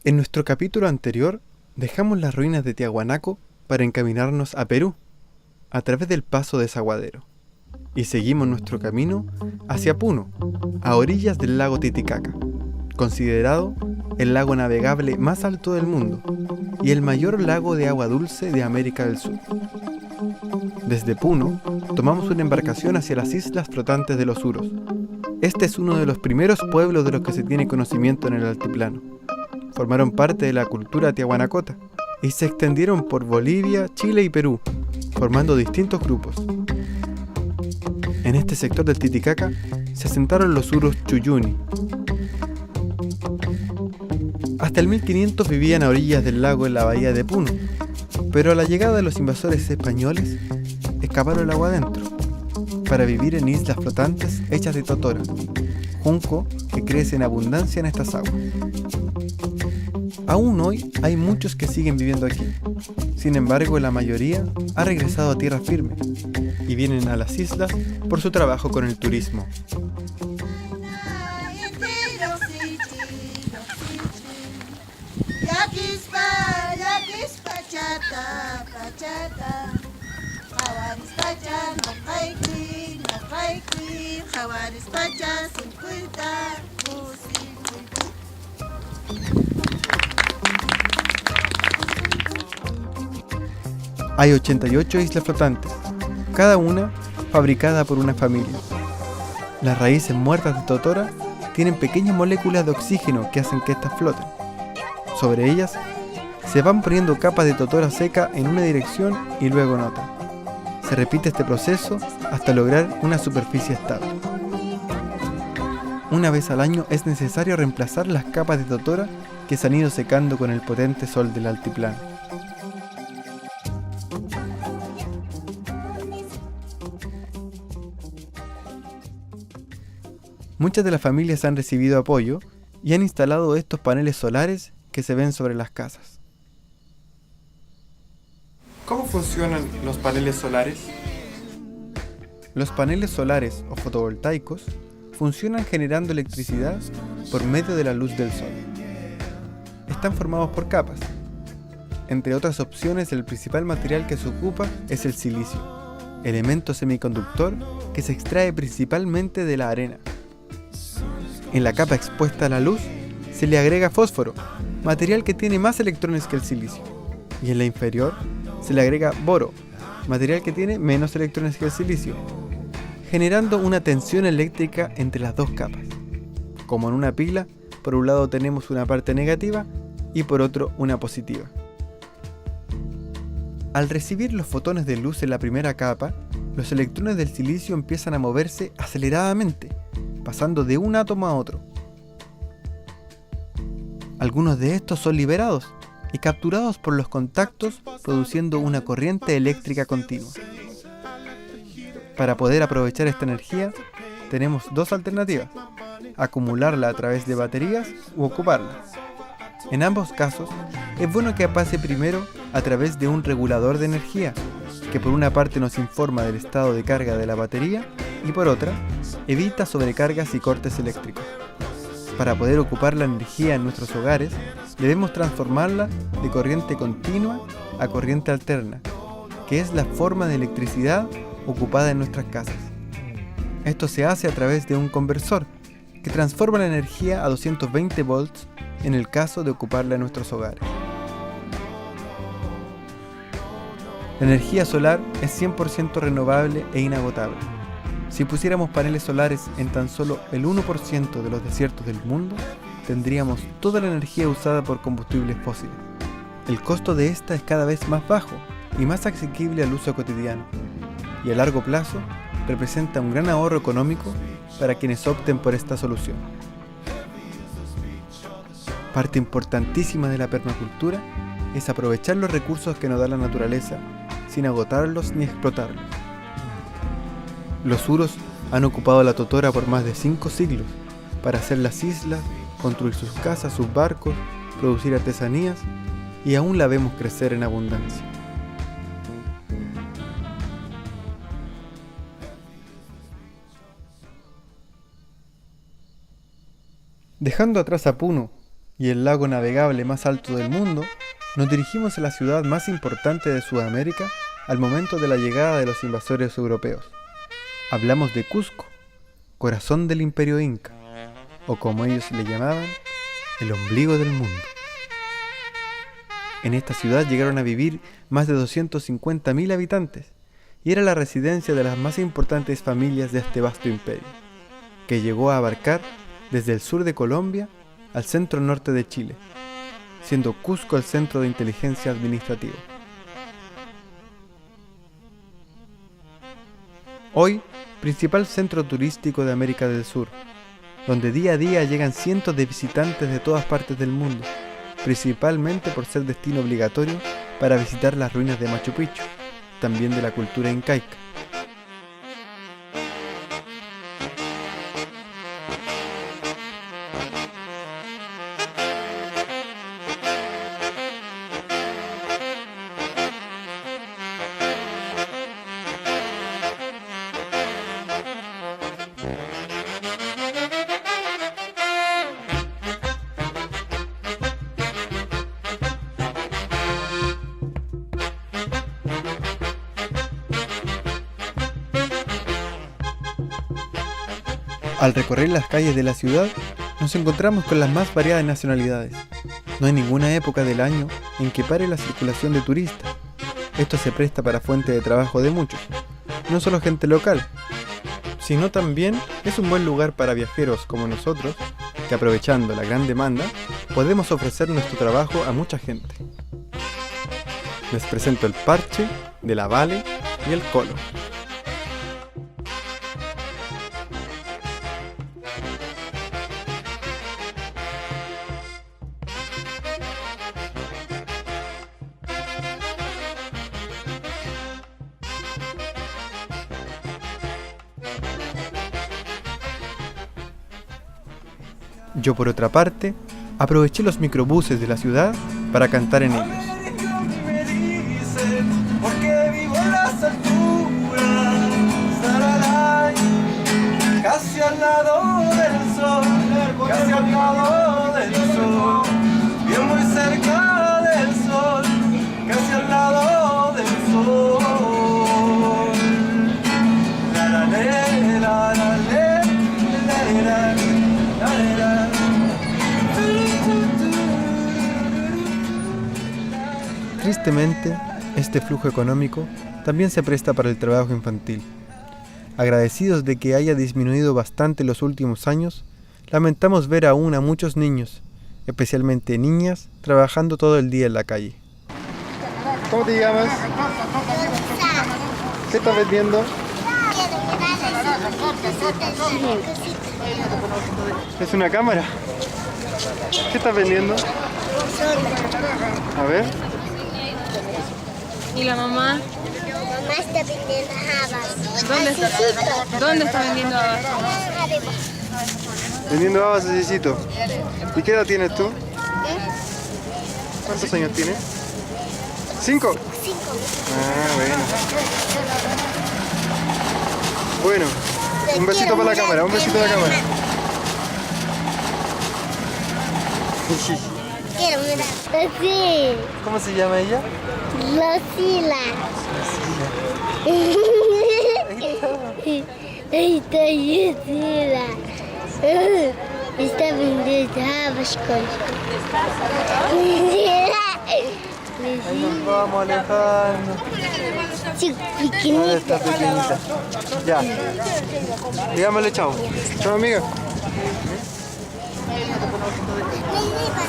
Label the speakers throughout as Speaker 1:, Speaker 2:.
Speaker 1: En nuestro capítulo anterior dejamos las ruinas de Tiahuanaco para encaminarnos a Perú, a través del paso de Desaguadero, y seguimos nuestro camino hacia Puno, a orillas del lago Titicaca, considerado el lago navegable más alto del mundo y el mayor lago de agua dulce de América del Sur. Desde Puno, tomamos una embarcación hacia las islas flotantes de los Uros. Este es uno de los primeros pueblos de los que se tiene conocimiento en el altiplano. Formaron parte de la cultura tiahuanacota y se extendieron por Bolivia, Chile y Perú, formando distintos grupos. En este sector del Titicaca se asentaron los Uros Chuyuni. Hasta el 1500 vivían a orillas del lago en la bahía de Puno, pero a la llegada de los invasores españoles escaparon el agua adentro para vivir en islas flotantes hechas de totora, junco que crece en abundancia en estas aguas. Aún hoy hay muchos que siguen viviendo aquí. Sin embargo, la mayoría ha regresado a tierra firme y vienen a las islas por su trabajo con el turismo. Hay 88 islas flotantes, cada una fabricada por una familia. Las raíces muertas de totora tienen pequeñas moléculas de oxígeno que hacen que éstas floten. Sobre ellas se van poniendo capas de totora seca en una dirección y luego en otra. Se repite este proceso hasta lograr una superficie estable. Una vez al año es necesario reemplazar las capas de totora que se han ido secando con el potente sol del altiplano. Muchas de las familias han recibido apoyo y han instalado estos paneles solares que se ven sobre las casas. ¿Cómo funcionan los paneles solares? Los paneles solares o fotovoltaicos funcionan generando electricidad por medio de la luz del sol. Están formados por capas. Entre otras opciones, el principal material que se ocupa es el silicio, elemento semiconductor que se extrae principalmente de la arena. En la capa expuesta a la luz se le agrega fósforo, material que tiene más electrones que el silicio, y en la inferior se le agrega boro, material que tiene menos electrones que el silicio, generando una tensión eléctrica entre las dos capas. Como en una pila, por un lado tenemos una parte negativa y por otro una positiva. Al recibir los fotones de luz en la primera capa, los electrones del silicio empiezan a moverse aceleradamente, pasando de un átomo a otro. Algunos de estos son liberados y capturados por los contactos, produciendo una corriente eléctrica continua. Para poder aprovechar esta energía, tenemos dos alternativas: acumularla a través de baterías u ocuparla. En ambos casos, es bueno que pase primero a través de un regulador de energía, que por una parte nos informa del estado de carga de la batería y por otra, evita sobrecargas y cortes eléctricos. Para poder ocupar la energía en nuestros hogares, debemos transformarla de corriente continua a corriente alterna, que es la forma de electricidad ocupada en nuestras casas. Esto se hace a través de un conversor, que transforma la energía a 220 volts en el caso de ocuparla en nuestros hogares. La energía solar es 100% renovable e inagotable. Si pusiéramos paneles solares en tan solo el 1% de los desiertos del mundo, tendríamos toda la energía usada por combustibles fósiles. El costo de esta es cada vez más bajo y más asequible al uso cotidiano, y a largo plazo representa un gran ahorro económico para quienes opten por esta solución. Parte importantísima de la permacultura es aprovechar los recursos que nos da la naturaleza sin agotarlos ni explotarlos. Los Uros han ocupado la totora por más de 5 siglos para hacer las islas, construir sus casas, sus barcos, producir artesanías, y aún la vemos crecer en abundancia. Dejando atrás a Puno y el lago navegable más alto del mundo, nos dirigimos a la ciudad más importante de Sudamérica al momento de la llegada de los invasores europeos. Hablamos de Cusco, corazón del imperio inca, o como ellos le llamaban, el ombligo del mundo. En esta ciudad llegaron a vivir más de 250.000 habitantes, y era la residencia de las más importantes familias de este vasto imperio, que llegó a abarcar desde el sur de Colombia al centro norte de Chile, siendo Cusco el centro de inteligencia administrativa. Hoy, principal centro turístico de América del Sur, donde día a día llegan cientos de visitantes de todas partes del mundo, principalmente por ser destino obligatorio para visitar las ruinas de Machu Picchu, también de la cultura incaica. Al recorrer las calles de la ciudad, nos encontramos con las más variadas nacionalidades. No hay ninguna época del año en que pare la circulación de turistas. Esto se presta para fuente de trabajo de muchos, no solo gente local, sino también es un buen lugar para viajeros como nosotros, que aprovechando la gran demanda, podemos ofrecer nuestro trabajo a mucha gente. Les presento el Parche, de la Vale y el Colo. Yo, por otra parte, aproveché los microbuses de la ciudad para cantar en ellos. Casi al lado del sol, casi al lado del sol, bien muy cerca del sol, casi al lado del sol. La la le, la la le, la la la, la la. Tristemente, este flujo económico también se presta para el trabajo infantil. Agradecidos de que haya disminuido bastante en los últimos años, lamentamos ver aún a muchos niños, especialmente niñas, trabajando todo el día en la calle. ¿Cómo te llamas? ¿Qué estás vendiendo? ¿Es una cámara? ¿Qué estás vendiendo? A ver.
Speaker 2: ¿Y la mamá?
Speaker 3: La mamá está vendiendo habas.
Speaker 2: ¿Dónde está vendiendo habas?
Speaker 1: Vendiendo habas, necesito. ¿Y qué edad tienes tú? ¿Cuántos años tienes? 5.
Speaker 3: 5.
Speaker 1: Ah, bueno. Bueno, un besito para la cámara, un besito a la cámara.
Speaker 3: Quiero mirar. Sí.
Speaker 1: ¿Cómo se llama ella?
Speaker 3: Lucila. Ahí está Lucila. Está vendiendo habas con.
Speaker 1: Ahí nos vamos alejando. Ahora está pequeñita. Ya. Digámosle chao. Chao, amiga.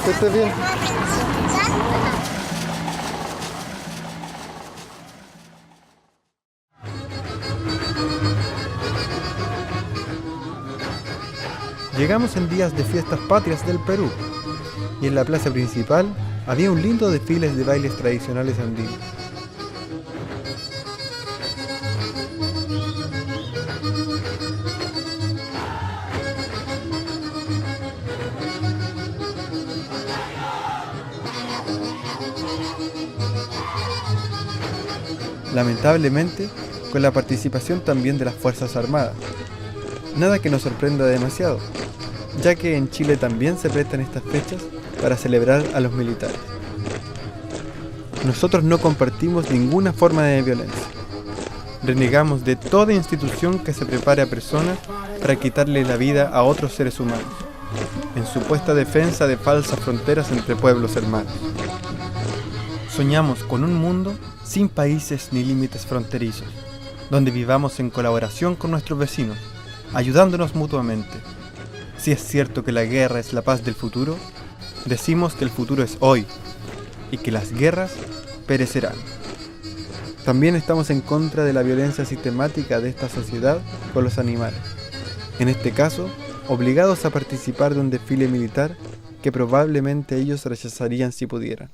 Speaker 1: ¿Que estés bien? Llegamos en días de fiestas patrias del Perú, y en la plaza principal había un lindo desfile de bailes tradicionales andinos. Lamentablemente, con la participación también de las Fuerzas Armadas. Nada que nos sorprenda demasiado, ya que en Chile también se prestan estas fechas para celebrar a los militares. Nosotros no compartimos ninguna forma de violencia. Renegamos de toda institución que se prepare a personas para quitarle la vida a otros seres humanos, en supuesta defensa de falsas fronteras entre pueblos hermanos. Soñamos con un mundo sin países ni límites fronterizos, donde vivamos en colaboración con nuestros vecinos, ayudándonos mutuamente. Si es cierto que la guerra es la paz del futuro, decimos que el futuro es hoy y que las guerras perecerán. También estamos en contra de la violencia sistemática de esta sociedad con los animales, en este caso, obligados a participar de un desfile militar que probablemente ellos rechazarían si pudieran.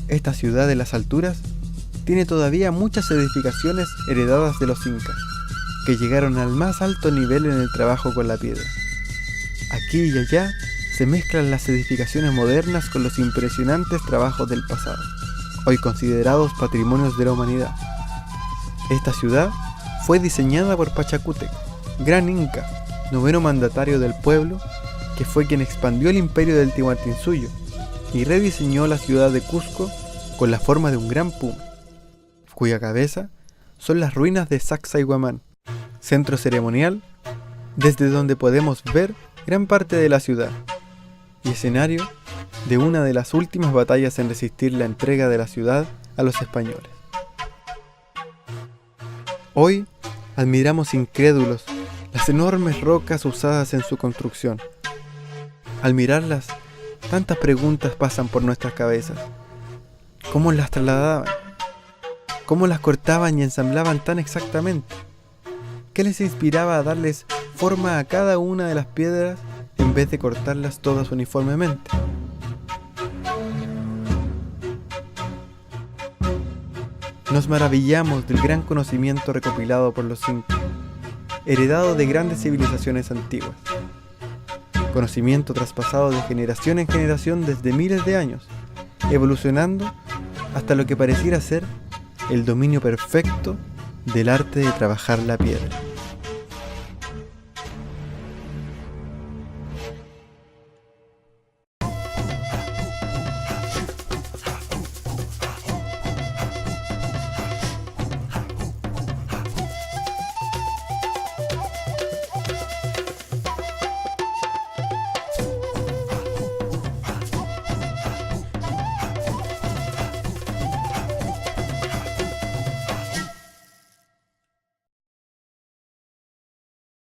Speaker 1: Esta ciudad de las alturas tiene todavía muchas edificaciones heredadas de los incas, que llegaron al más alto nivel en el trabajo con la piedra. Aquí y allá se mezclan las edificaciones modernas con los impresionantes trabajos del pasado, hoy considerados patrimonios de la humanidad. Esta ciudad fue diseñada por Pachacútec, gran inca, noveno mandatario del pueblo, que fue quien expandió el imperio del Tihuantinsuyo y rediseñó la ciudad de Cusco con la forma de un gran puma, cuya cabeza son las ruinas de Sacsayhuamán, centro ceremonial desde donde podemos ver gran parte de la ciudad y escenario de una de las últimas batallas en resistir la entrega de la ciudad a los españoles. Hoy admiramos incrédulos las enormes rocas usadas en su construcción. Al mirarlas, tantas preguntas pasan por nuestras cabezas. ¿Cómo las trasladaban? ¿Cómo las cortaban y ensamblaban tan exactamente? ¿Qué les inspiraba a darles forma a cada una de las piedras en vez de cortarlas todas uniformemente? Nos maravillamos del gran conocimiento recopilado por los incas, heredado de grandes civilizaciones antiguas. Conocimiento traspasado de generación en generación desde miles de años, evolucionando hasta lo que pareciera ser el dominio perfecto del arte de trabajar la piedra.